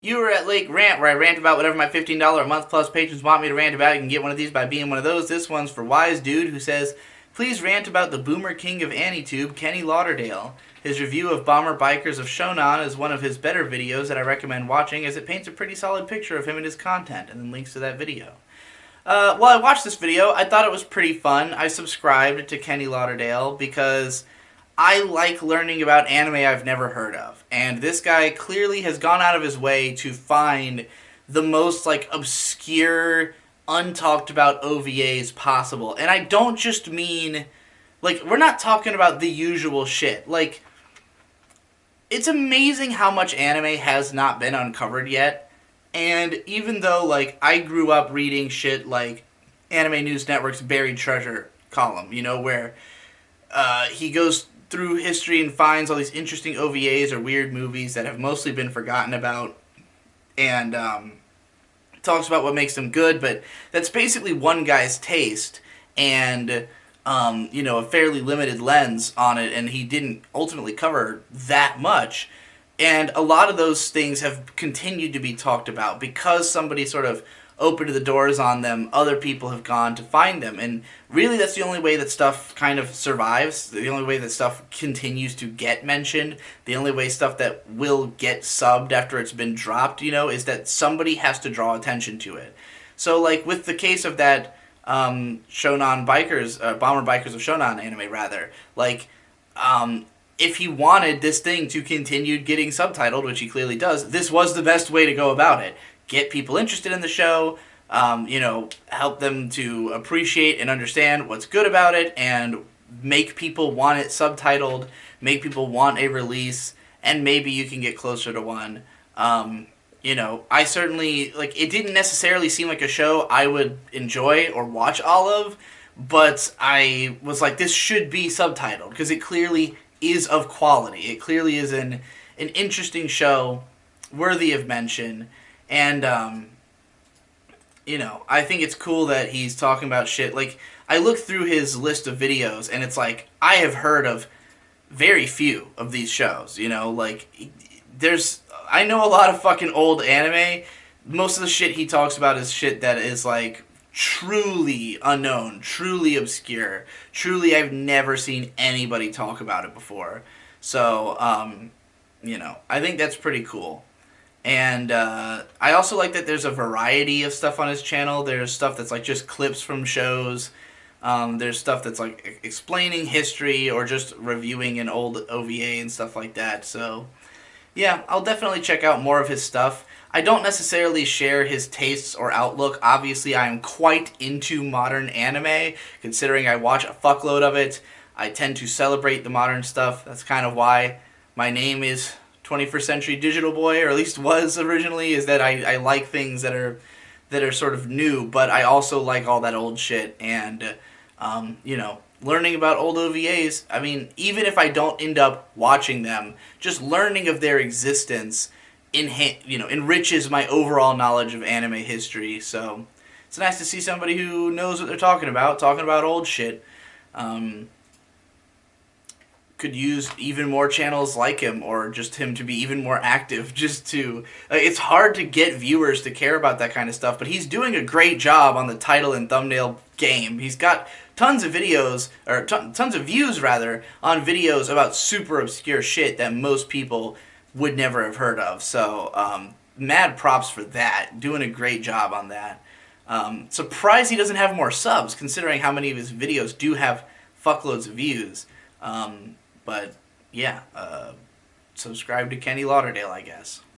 You were at Lake Rant, where I rant about whatever my $15 a month plus patrons want me to rant about. You can get one of these by being one of those. This one's for Wise Dude, who says, please rant about the boomer king of AniTube, Kenny Lauderdale. His review of Bomber Bikers of Shonan is one of his better videos that I recommend watching, as it paints a pretty solid picture of him and his content, and then links to that video. Well, I watched this video. I thought it was pretty fun. I subscribed to Kenny Lauderdale because I like learning about anime I've never heard of. And this guy clearly has gone out of his way to find the most, obscure, untalked about OVAs possible. And I don't just mean, we're not talking about the usual shit. It's amazing how much anime has not been uncovered yet. And even though, I grew up reading shit like Anime News Network's Buried Treasure column, where he goes through history and finds all these interesting OVAs or weird movies that have mostly been forgotten about, and talks about what makes them good, but that's basically one guy's taste and a fairly limited lens on it, and he didn't ultimately cover that much. And a lot of those things have continued to be talked about because somebody sort of opened the doors on them. Other people have gone to find them, and really that's the only way that stuff kind of survives, the only way that stuff continues to get mentioned, the only way stuff that will get subbed after it's been dropped, is that somebody has to draw attention to it. So with the case of that Shonan Bikers, Bomber Bikers of Shonan anime rather, if he wanted this thing to continue getting subtitled, which he clearly does, this was the best way to go about it. Get people interested in the show, help them to appreciate and understand what's good about it, and make people want it subtitled, make people want a release, and maybe you can get closer to one. I certainly, it didn't necessarily seem like a show I would enjoy or watch all of, but I was like, this should be subtitled, because it clearly is of quality. It clearly is an interesting show, worthy of mention. And, I think it's cool that he's talking about shit. I looked through his list of videos, and it's I have heard of very few of these shows, I know a lot of fucking old anime. Most of the shit he talks about is shit that is, truly unknown, truly obscure, truly I've never seen anybody talk about it before. So, I think that's pretty cool. And I also like that there's a variety of stuff on his channel. There's stuff that's just clips from shows. There's stuff that's explaining history or just reviewing an old OVA and stuff like that. So yeah, I'll definitely check out more of his stuff. I don't necessarily share his tastes or outlook. Obviously, I am quite into modern anime, considering I watch a fuckload of it. I tend to celebrate the modern stuff. That's kind of why my name is 21st Century Digital Boy, or at least was originally, is that I like things that are sort of new, but I also like all that old shit. And, learning about old OVAs, I mean, even if I don't end up watching them, just learning of their existence enriches my overall knowledge of anime history. So it's nice to see somebody who knows what they're talking about old shit. Could use even more channels like him, or just him to be even more active, just to it's hard to get viewers to care about that kind of stuff, but he's doing a great job on the title and thumbnail game. He's got tons of videos, or tons of views rather, on videos about super obscure shit that most people would never have heard of. So mad props for that, doing a great job on that. Surprised he doesn't have more subs, considering how many of his videos do have fuckloads of views. But yeah, subscribe to Kenny Lauderdale, I guess.